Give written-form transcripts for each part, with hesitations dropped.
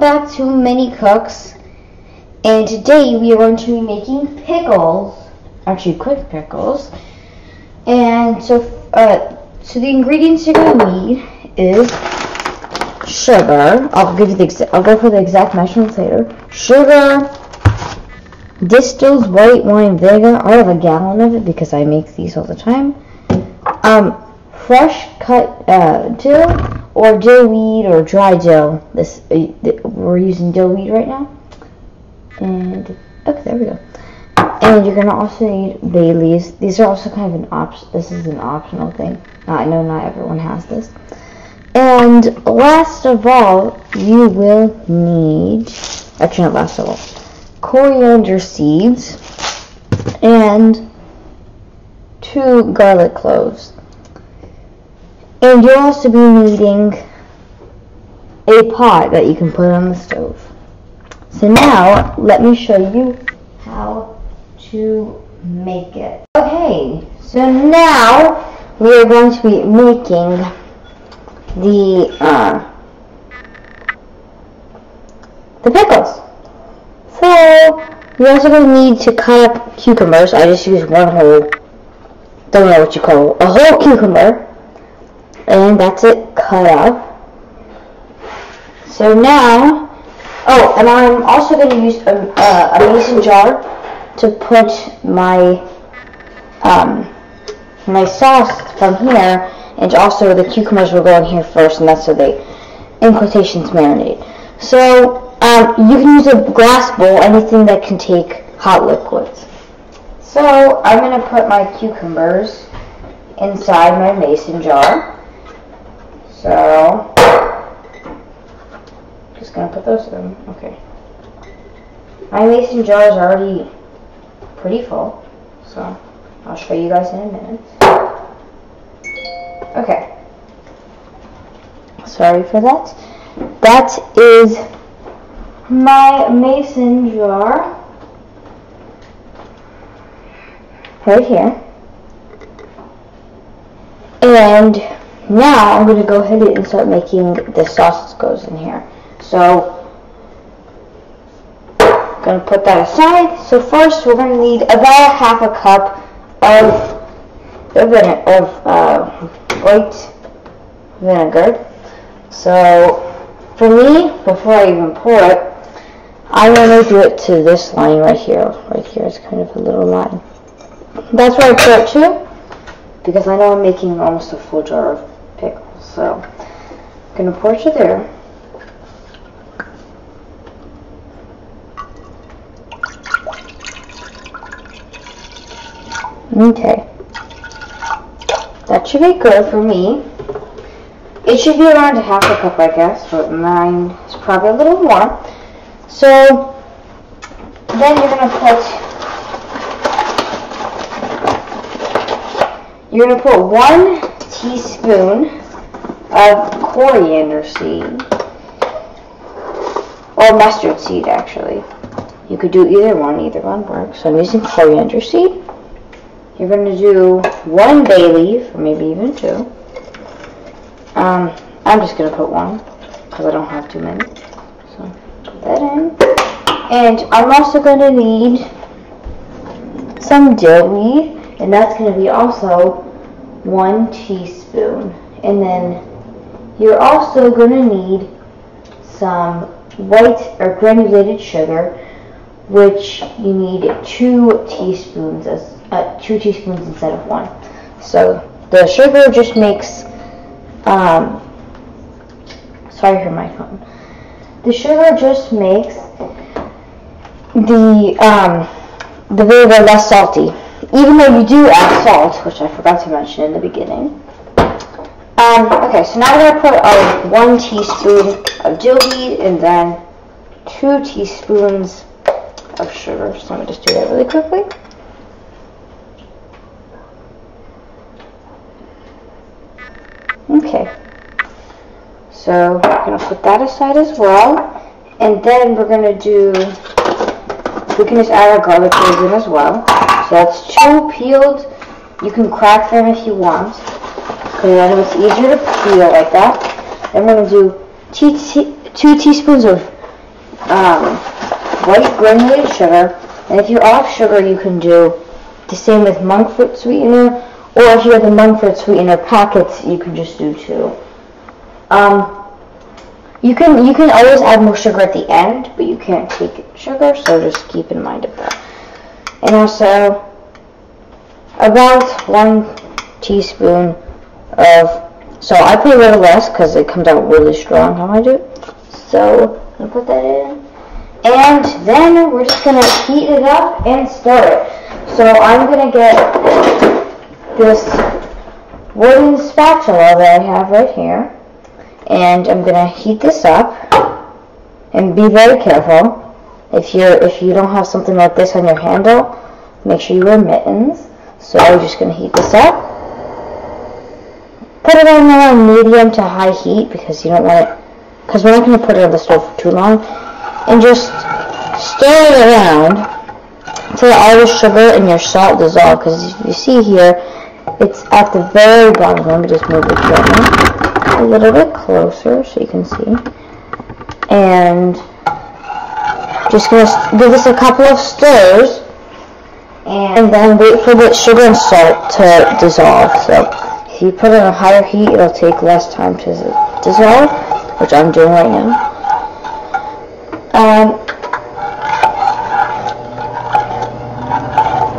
back to Mini Cooks, and today we are going to be making pickles, actually quick pickles. And so the ingredients you're going to need is sugar. I'll go for the exact measurements later. Sugar, distilled white wine vinegar. I have a gallon of it because I make these all the time. Fresh cut dill or dill weed or dry dill. We're using dill weed right now. And okay, there we go. And you're gonna also need bay leaves. These are also kind of an option. This is an optional thing. I know not everyone has this. And last of all, you will need, actually not last of all, coriander seeds and 2 garlic cloves. And you'll also be needing a pot that you can put on the stove. So now, let me show you how to make it. Okay, so now we are going to be making the pickles. So, you're also going to need to cut up cucumbers. I just used one whole, don't know what you call it, a whole cucumber. And that's it, cut up. So now, oh, and I'm also going to use a mason jar to put my my sauce from here, and also the cucumbers will go in here first, and that's so they, in quotations, marinate. So you can use a glass bowl, anything that can take hot liquids. So I'm going to put my cucumbers inside my mason jar. So, just gonna put those in. Okay. My mason jar is already pretty full, so I'll show you guys in a minute. Okay. Sorry for that. That is my mason jar right here. And now I'm going to go ahead and start making the sauce that goes in here. So I'm going to put that aside. So first we're going to need about half a cup of white vinegar. So for me, before I even pour it, I want to do it to this line right here. Right here is kind of a little line. That's where I pour it to, because I know I'm making almost a full jar of pickles. So I'm going to pour it to there. Okay. That should be good for me. It should be around a half a cup, I guess, but mine is probably a little more. So then you're going to put 1 teaspoon of coriander seed, or mustard seed actually. You could do either one works. So I'm using coriander seed. You're going to do 1 bay leaf, or maybe even 2. I'm just going to put 1, because I don't have too many. So put that in. And I'm also going to need some dill weed, and that's going to be also 1 teaspoon. And then you're also going to need some white or granulated sugar, which you need 2 teaspoons instead of 1. So the sugar just makes sorry for my phone. The sugar just makes the vinegar less salty, even though you do add salt, which I forgot to mention in the beginning. Okay, so now we're going to put 1 teaspoon of dill weed and then 2 teaspoons of sugar. So let me just do that really quickly. Okay, so we're going to put that aside as well, and then we're going to we can just add our garlic cloves in as well. So that's 2 peeled. You can crack them if you want, because I know it's easier to peel like that. Then we're going to do 2 teaspoons of white granulated sugar. And if you're off sugar, you can do the same with monk fruit sweetener, or if you have the monk fruit sweetener packets, you can just do 2. You can always add more sugar at the end, but you can't take sugar, so just keep in mind of that. And also about 1 teaspoon of, so I put a little less because it comes out really strong how I do it. So I'm gonna put that in. And then we're just going to heat it up and stir it. So I'm going to get this wooden spatula that I have right here. And I'm going to heat this up. And be very careful. If you don't have something like this on your handle, make sure you wear mittens. So I'm just going to heat this up. Put it on medium to high heat because you don't want it, because we're not going to put it on the stove for too long. And just stir it around until all the sugar and your salt dissolve. Because you see here, it's at the very bottom. Let me just move it gently a little bit closer so you can see. And just gonna give this a couple of stirs, and then wait for the sugar and salt to dissolve. So if you put it on a higher heat, it'll take less time to dissolve, which I'm doing right now.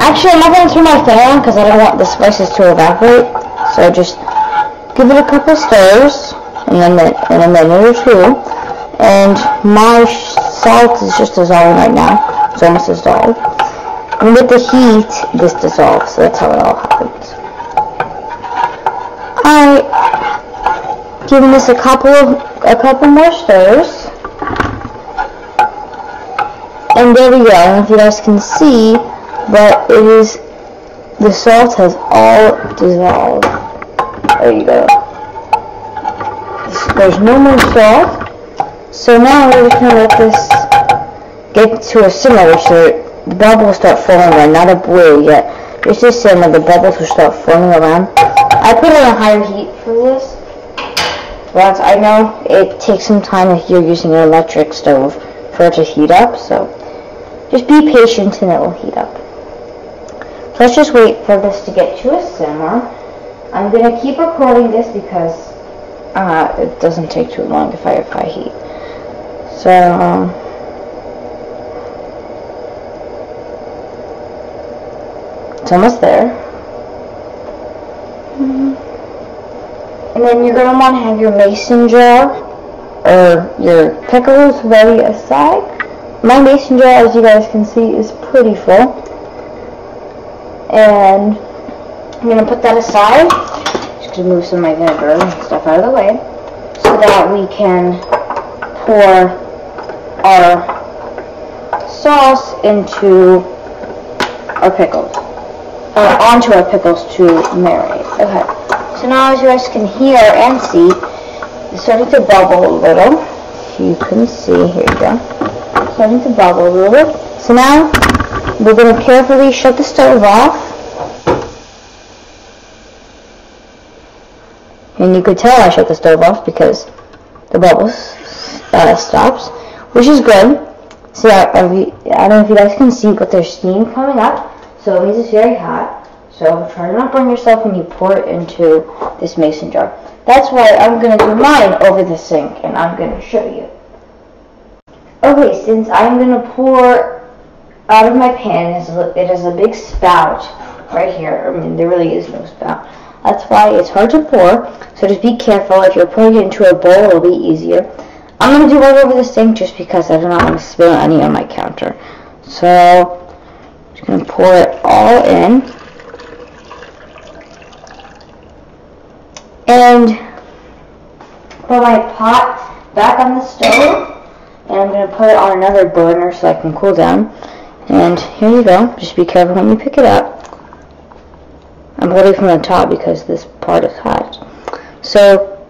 Actually, I'm not going to turn my fan on because I don't want the spices to evaporate. So just give it a couple stirs in a minute or 2. And my salt is just dissolving right now. It's almost dissolved. And with the heat, this dissolves. So that's how it all happens. Alright, giving this a couple more stirs. And there we go. I don't know if you guys can see, but the salt has all dissolved. There you go. There's no more salt. So now we're just going to let this get to a simmer, so the bubbles will start forming around. Not a boil yet. Just a simmer, the bubbles will start forming around. I put it on a higher heat for this. But I know it takes some time if you're using an electric stove for it to heat up, so just be patient and it will heat up. So let's just wait for this to get to a simmer. I'm going to keep recording this because it doesn't take too long if I have high heat. So, it's almost there. And then you're going to want to have your mason jar or your pickles ready aside. My mason jar, as you guys can see, is pretty full. And I'm going to put that aside. Just going to move some of my vinegar and stuff out of the way so that we can pour our sauce into our pickles. Or onto our pickles to marinate. Okay. So now, as you guys can hear and see, it's starting to bubble a little. You can see, here you go. It's starting to bubble a little bit. So now, we're going to carefully shut the stove off. And you could tell I shut the stove off because the bubbles stops, which is good. So I don't know if you guys can see, but there's steam coming up. So it means it's very hot. So try to not burn yourself when you pour it into this mason jar. That's why I'm going to do mine over the sink, and I'm going to show you. Okay, since I'm going to pour out of my pan, it has a big spout right here. I mean, there really is no spout. That's why it's hard to pour. So just be careful. If you're pouring it into a bowl, it'll be easier. I'm going to do right over the sink just because I do not want to spill any on my counter. So I'm just going to pour it all in. And put my pot back on the stove, and I'm going to put it on another burner so I can cool down. And here you go. Just be careful when you pick it up. I'm holding from the top because this part is hot. So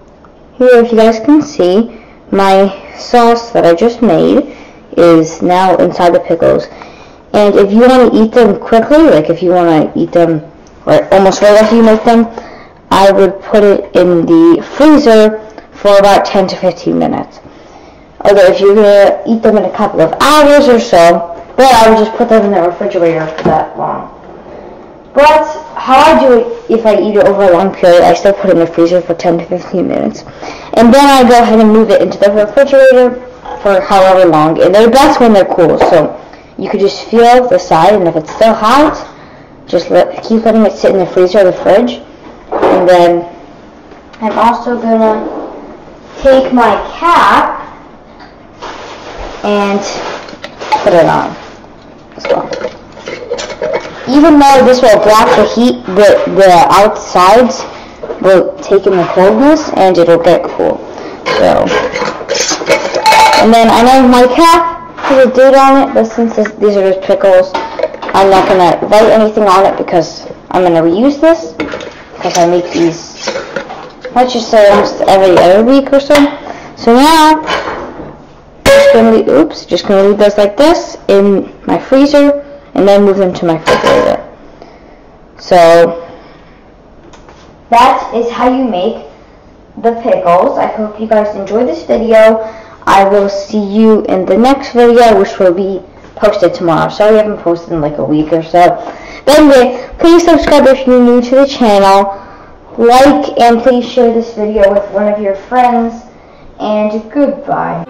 here, if you guys can see, my sauce that I just made is now inside the pickles. And if you want to eat them quickly, like if you want to eat them almost right after you make them, I would put it in the freezer for about 10 to 15 minutes. Although if you're gonna eat them in a couple of hours or so, then I would just put them in the refrigerator for that long. But how I do it, if I eat it over a long period, I still put it in the freezer for 10 to 15 minutes. And then I go ahead and move it into the refrigerator for however long. And they're best when they're cool, so you could just feel the side, and if it's still hot, just keep letting it sit in the freezer or the fridge. And then I'm also gonna take my cap and put it on as well. Even though this will block the heat, the outsides will take in the coldness and it'll get cool. So, and then I know my cap has a date on it, but since these are just pickles, I'm not going to write anything on it because I'm going to reuse this, because I make these, let's just say, almost every other week or so. So now, just going to leave those like this in my freezer, and then move them to my refrigerator. So, that is how you make the pickles. I hope you guys enjoyed this video. I will see you in the next video, which will be posted tomorrow. Sorry I haven't posted in like a week or so. But anyway, please subscribe if you're new to the channel. Like and please share this video with one of your friends. And goodbye.